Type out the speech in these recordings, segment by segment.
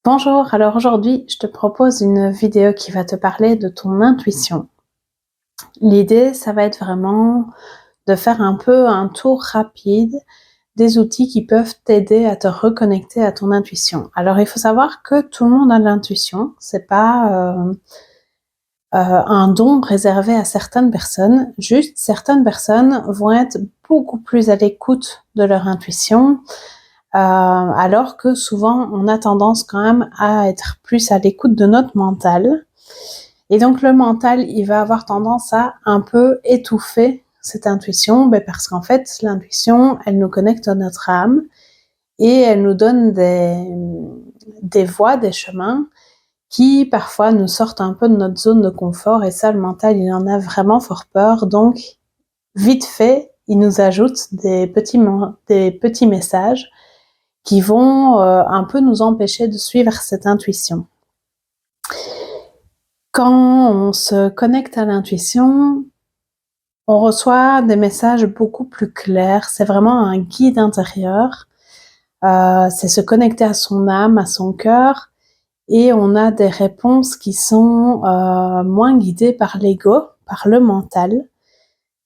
Bonjour, alors aujourd'hui je te propose une vidéo qui va te parler de ton intuition. L'idée, ça va être vraiment de faire un peu un tour rapide des outils qui peuvent t'aider à te reconnecter à ton intuition. Alors il faut savoir que tout le monde a de l'intuition, c'est pas un don réservé à certaines personnes, juste certaines personnes vont être beaucoup plus à l'écoute de leur intuition, alors que souvent on a tendance quand même à être plus à l'écoute de notre mental. Et donc le mental, il va avoir tendance à un peu étouffer cette intuition, parce qu'en fait, l'intuition, elle nous connecte à notre âme et elle nous donne des voies, des chemins qui parfois nous sortent un peu de notre zone de confort, et ça, le mental, il en a vraiment fort peur. Donc, vite fait, il nous ajoute des petits messages qui vont un peu nous empêcher de suivre cette intuition. Quand on se connecte à l'intuition, on reçoit des messages beaucoup plus clairs. C'est vraiment un guide intérieur. C'est se connecter à son âme, à son cœur, et on a des réponses qui sont moins guidées par l'ego, par le mental.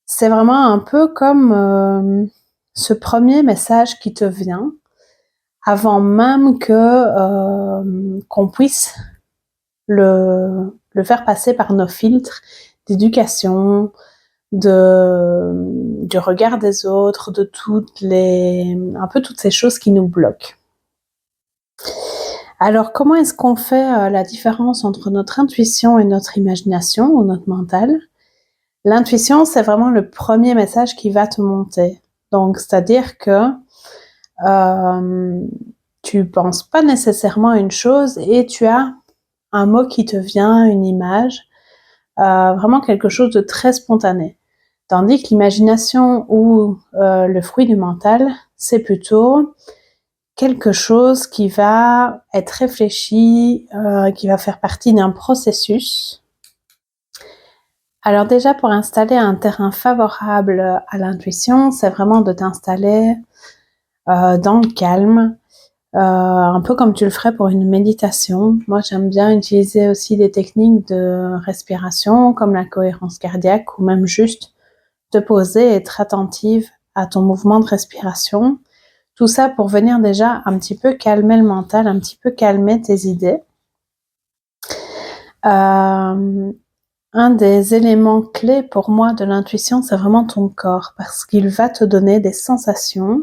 C'est vraiment un peu comme ce premier message qui te vient avant même qu'on puisse le faire passer par nos filtres d'éducation, du regard des autres, de un peu toutes ces choses qui nous bloquent. Alors, comment est-ce qu'on fait la différence entre notre intuition et notre imagination ou notre mental? L'intuition, c'est vraiment le premier message qui va te monter. Donc, c'est-à-dire que tu penses pas nécessairement à une chose et tu as un mot qui te vient, une image, vraiment quelque chose de très spontané. Tandis que l'imagination ou le fruit du mental, c'est plutôt quelque chose qui va être réfléchi, qui va faire partie d'un processus. Alors déjà, pour installer un terrain favorable à l'intuition, c'est vraiment de t'installer dans le calme, un peu comme tu le ferais pour une méditation. Moi, j'aime bien utiliser aussi des techniques de respiration, comme la cohérence cardiaque, ou même juste te poser et être attentive à ton mouvement de respiration. Tout ça pour venir déjà un petit peu calmer le mental, un petit peu calmer tes idées. Un des éléments clés pour moi de l'intuition, c'est vraiment ton corps, parce qu'il va te donner des sensations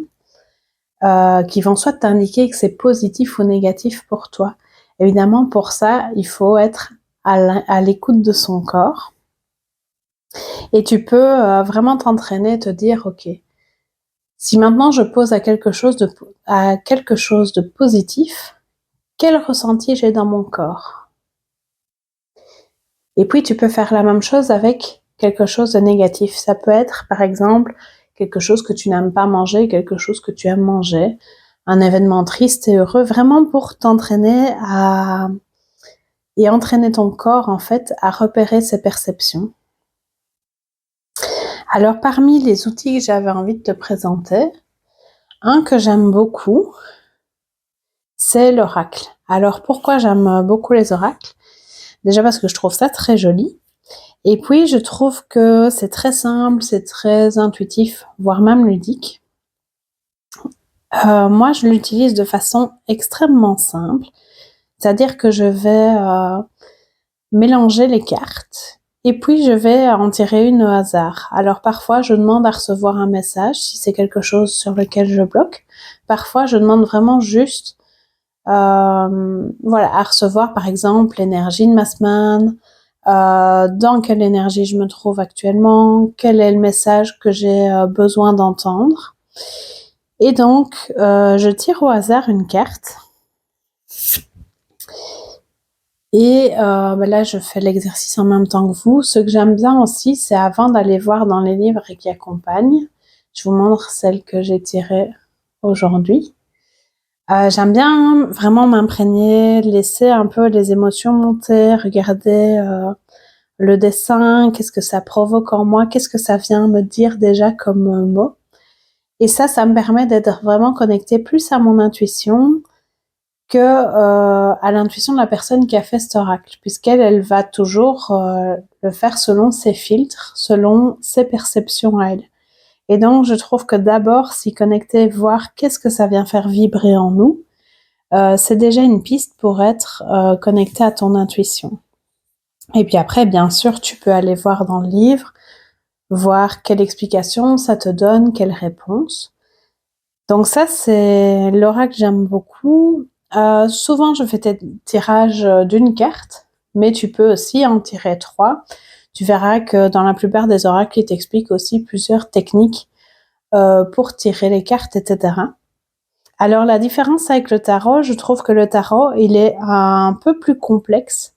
qui vont soit t'indiquer que c'est positif ou négatif pour toi. Évidemment, pour ça, il faut être à l'écoute de son corps. Et tu peux vraiment t'entraîner, te dire, ok, si maintenant je pose à quelque chose de positif, quel ressenti j'ai dans mon corps? Et puis tu peux faire la même chose avec quelque chose de négatif. Ça peut être, par exemple, quelque chose que tu n'aimes pas manger, quelque chose que tu aimes manger, un événement triste et heureux, vraiment pour t'entraîner et entraîner ton corps, en fait, à repérer ses perceptions. Alors, parmi les outils que j'avais envie de te présenter, un que j'aime beaucoup, c'est l'oracle. Alors, pourquoi j'aime beaucoup les oracles? Déjà parce que je trouve ça très joli. Et puis, je trouve que c'est très simple, c'est très intuitif, voire même ludique. Moi, je l'utilise de façon extrêmement simple. C'est-à-dire que je vais mélanger les cartes et puis je vais en tirer une au hasard. Alors parfois, je demande à recevoir un message si c'est quelque chose sur lequel je bloque. Parfois, je demande vraiment juste à recevoir, par exemple, l'énergie de ma semaine, dans quelle énergie je me trouve actuellement, quel est le message que j'ai besoin d'entendre. Et donc, je tire au hasard une carte. Et là, je fais l'exercice en même temps que vous. Ce que j'aime bien aussi, c'est avant d'aller voir dans les livres qui accompagnent, je vous montre celle que j'ai tirée aujourd'hui. J'aime bien vraiment m'imprégner, laisser un peu les émotions monter, regarder le dessin, qu'est-ce que ça provoque en moi, qu'est-ce que ça vient me dire déjà comme mot. Et ça me permet d'être vraiment connectée plus à mon intuition que à l'intuition de la personne qui a fait cet oracle, puisqu'elle va toujours le faire selon ses filtres, selon ses perceptions à elle. Et donc, je trouve que d'abord, s'y connecter, voir qu'est-ce que ça vient faire vibrer en nous, c'est déjà une piste pour être connecté à ton intuition. Et puis après, bien sûr, tu peux aller voir dans le livre, voir quelle explication ça te donne, quelle réponse. Donc ça, c'est l'oracle que j'aime beaucoup. Souvent, je fais des tirages d'une carte, mais tu peux aussi en tirer 3. Tu verras que dans la plupart des oracles, ils t'expliquent aussi plusieurs techniques pour tirer les cartes, etc. Alors la différence avec le tarot, je trouve que le tarot, il est un peu plus complexe,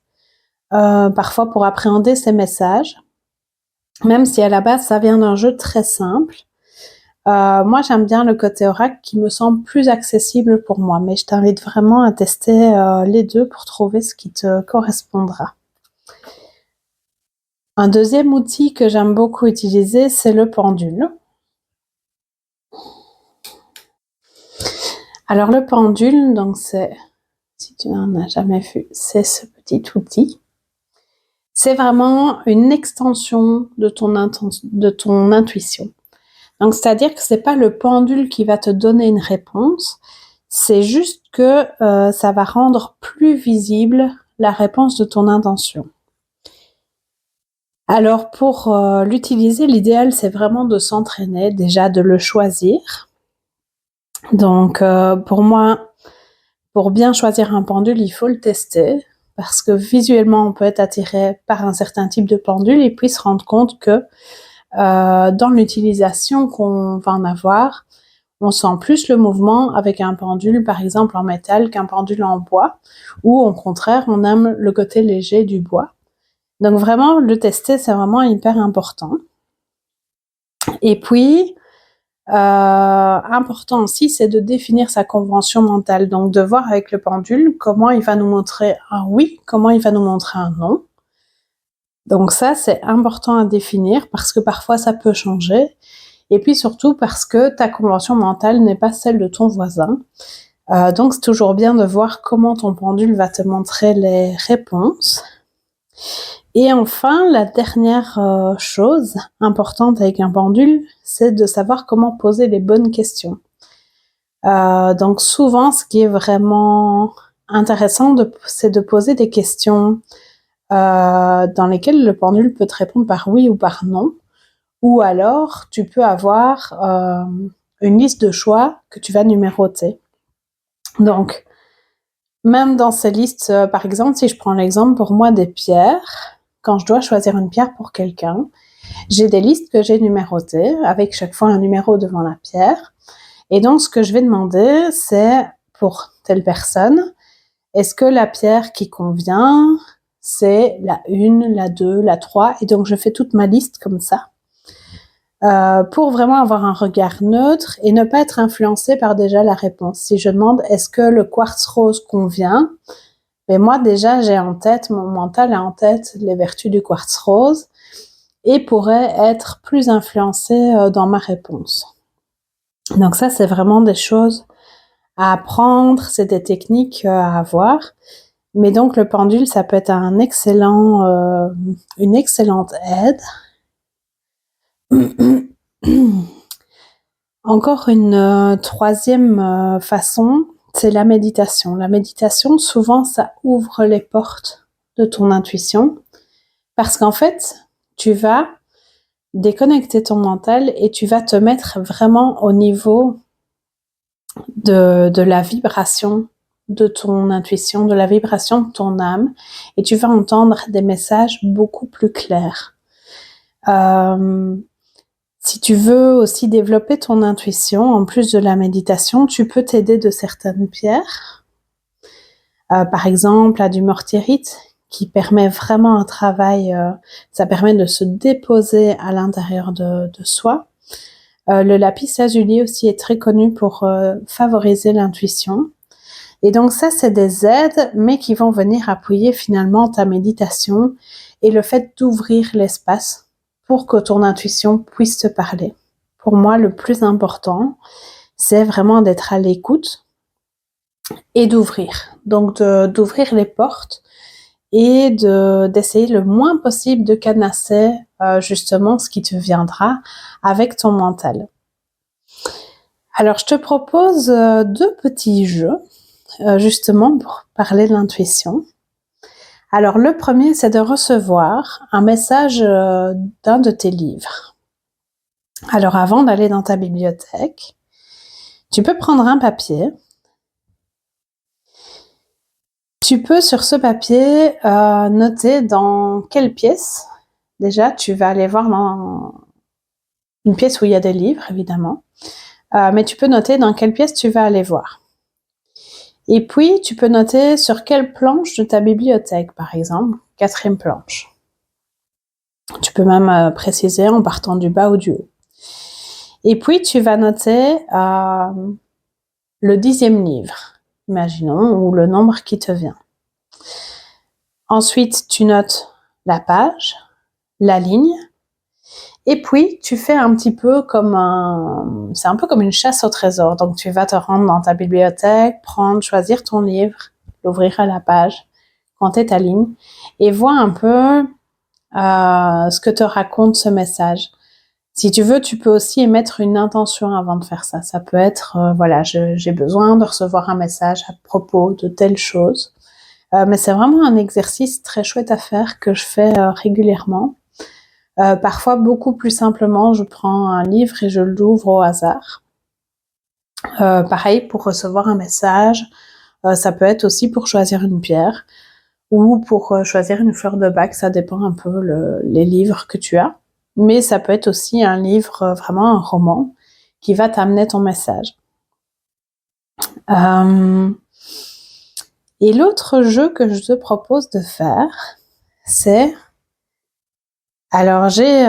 parfois pour appréhender ces messages, même si à la base, ça vient d'un jeu très simple. Moi, j'aime bien le côté oracle qui me semble plus accessible pour moi, mais je t'invite vraiment à tester les deux pour trouver ce qui te correspondra. Un deuxième outil que j'aime beaucoup utiliser, c'est le pendule. Alors le pendule, donc c'est, si tu n'en as jamais vu, c'est ce petit outil. C'est vraiment une extension de ton intuition. Donc, c'est-à-dire que c'est pas le pendule qui va te donner une réponse, c'est juste que ça va rendre plus visible la réponse de ton intention. Alors, pour l'utiliser, l'idéal, c'est vraiment de s'entraîner, déjà de le choisir. Donc, pour moi, pour bien choisir un pendule, il faut le tester, parce que visuellement, on peut être attiré par un certain type de pendule et puis se rendre compte que dans l'utilisation qu'on va en avoir, on sent plus le mouvement avec un pendule, par exemple en métal, qu'un pendule en bois, ou au contraire, on aime le côté léger du bois. Donc vraiment, le tester, c'est vraiment hyper important. Et puis, important aussi, c'est de définir sa convention mentale. Donc de voir avec le pendule comment il va nous montrer un oui, comment il va nous montrer un non. Donc ça, c'est important à définir parce que parfois ça peut changer. Et puis surtout parce que ta convention mentale n'est pas celle de ton voisin. Donc c'est toujours bien de voir comment ton pendule va te montrer les réponses. Et enfin, la dernière chose importante avec un pendule, c'est de savoir comment poser les bonnes questions. Donc souvent, ce qui est vraiment intéressant, c'est de poser des questions dans lesquelles le pendule peut te répondre par oui ou par non. Ou alors, tu peux avoir une liste de choix que tu vas numéroter. Donc, même dans ces listes, par exemple, si je prends l'exemple pour moi des pierres, quand je dois choisir une pierre pour quelqu'un, j'ai des listes que j'ai numérotées, avec chaque fois un numéro devant la pierre. Et donc, ce que je vais demander, c'est pour telle personne, est-ce que la pierre qui convient, c'est la 1, la 2, la 3, et donc je fais toute ma liste comme ça. Pour vraiment avoir un regard neutre et ne pas être influencé par déjà la réponse. Si je demande est-ce que le quartz rose convient, mais moi déjà j'ai en tête, mon mental a en tête les vertus du quartz rose et pourrait être plus influencé dans ma réponse. Donc ça, c'est vraiment des choses à apprendre, c'est des techniques à avoir. Mais donc le pendule, ça peut être une excellente aide. Encore une troisième façon, c'est la méditation. La méditation, souvent, ça ouvre les portes de ton intuition parce qu'en fait, tu vas déconnecter ton mental et tu vas te mettre vraiment au niveau de la vibration de ton intuition, de la vibration de ton âme, et tu vas entendre des messages beaucoup plus clairs. Si tu veux aussi développer ton intuition, en plus de la méditation, tu peux t'aider de certaines pierres. Par exemple, à du mortierite, qui permet vraiment un travail, ça permet de se déposer à l'intérieur de soi. Le lapis lazuli aussi est très connu pour favoriser l'intuition. Et donc ça, c'est des aides, mais qui vont venir appuyer finalement ta méditation et le fait d'ouvrir l'espace pour que ton intuition puisse te parler. Pour moi, le plus important, c'est vraiment d'être à l'écoute et d'ouvrir. Donc d'ouvrir les portes et d'essayer le moins possible de cadenasser justement ce qui te viendra avec ton mental. Alors je te propose 2 petits jeux justement pour parler de l'intuition. Alors le premier, c'est de recevoir un message d'un de tes livres. Alors avant d'aller dans ta bibliothèque, tu peux prendre un papier. Tu peux sur ce papier noter dans quelle pièce. Déjà, tu vas aller voir dans une pièce où il y a des livres, évidemment. Mais tu peux noter dans quelle pièce tu vas aller voir. Et puis, tu peux noter sur quelle planche de ta bibliothèque, par exemple, 4e planche. Tu peux même préciser en partant du bas ou du haut. Et puis, tu vas noter le 10e livre, imaginons, ou le nombre qui te vient. Ensuite, tu notes la page, la ligne, et puis tu fais un petit peu comme c'est un peu comme une chasse au trésor. Donc tu vas te rendre dans ta bibliothèque, choisir ton livre, l'ouvrir à la page, compter ta ligne, et vois un peu ce que te raconte ce message. Si tu veux, tu peux aussi émettre une intention avant de faire ça. Ça peut être, voilà, j'ai besoin de recevoir un message à propos de telle chose. Mais c'est vraiment un exercice très chouette à faire que je fais régulièrement. Parfois, beaucoup plus simplement, je prends un livre et je l'ouvre au hasard. Pareil, pour recevoir un message, ça peut être aussi pour choisir une pierre ou pour choisir une fleur de bac, ça dépend un peu les livres que tu as. Mais ça peut être aussi un livre, vraiment un roman, qui va t'amener ton message. Et l'autre jeu que je te propose de faire, c'est... Alors j'ai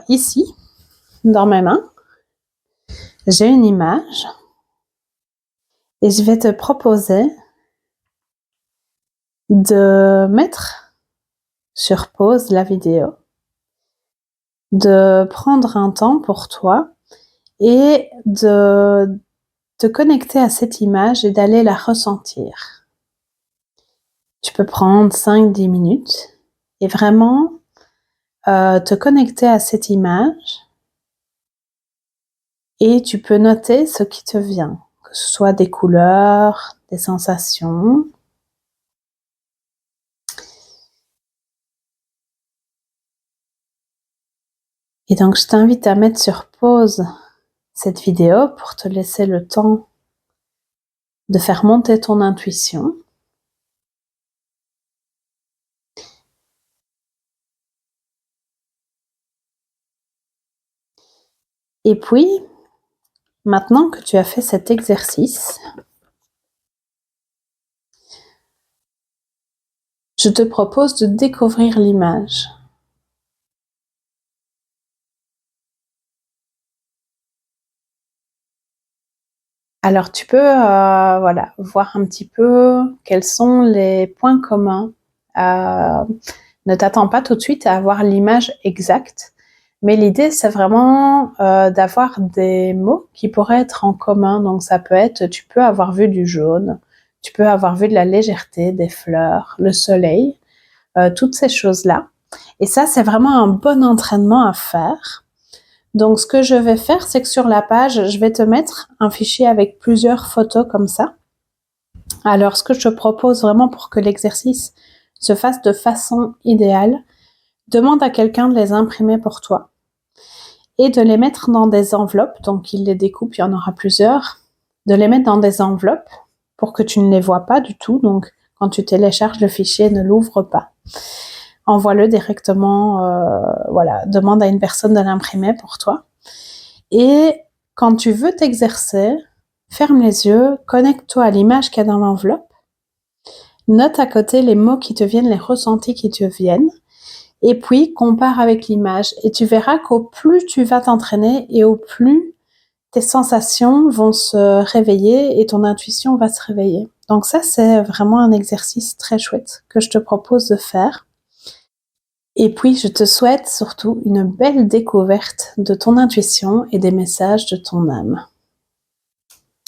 ici, dans mes mains, j'ai une image et je vais te proposer de mettre sur pause la vidéo, de prendre un temps pour toi et de te connecter à cette image et d'aller la ressentir. Tu peux prendre 5-10 minutes et vraiment te connecter à cette image et tu peux noter ce qui te vient, que ce soit des couleurs, des sensations. Et donc je t'invite à mettre sur pause cette vidéo pour te laisser le temps de faire monter ton intuition. Et puis, maintenant que tu as fait cet exercice, je te propose de découvrir l'image. Alors tu peux voilà, voir un petit peu quels sont les points communs. Ne t'attends pas tout de suite à avoir l'image exacte, mais l'idée c'est vraiment d'avoir des mots qui pourraient être en commun. Donc ça peut être, tu peux avoir vu du jaune, tu peux avoir vu de la légèreté, des fleurs, le soleil, toutes ces choses-là. Et ça c'est vraiment un bon entraînement à faire. Donc, ce que je vais faire, c'est que sur la page, je vais te mettre un fichier avec plusieurs photos comme ça. Alors, ce que je te propose vraiment pour que l'exercice se fasse de façon idéale, demande à quelqu'un de les imprimer pour toi et de les mettre dans des enveloppes. Donc, il les découpe, il y en aura plusieurs. De les mettre dans des enveloppes pour que tu ne les vois pas du tout. Donc, quand tu télécharges le fichier, ne l'ouvre pas. Envoie-le directement, voilà, demande à une personne de l'imprimer pour toi. Et quand tu veux t'exercer, ferme les yeux, connecte-toi à l'image qu'il y a dans l'enveloppe, note à côté les mots qui te viennent, les ressentis qui te viennent, et puis compare avec l'image. Et tu verras qu'au plus tu vas t'entraîner et au plus tes sensations vont se réveiller et ton intuition va se réveiller. Donc ça, c'est vraiment un exercice très chouette que je te propose de faire. Et puis, je te souhaite surtout une belle découverte de ton intuition et des messages de ton âme.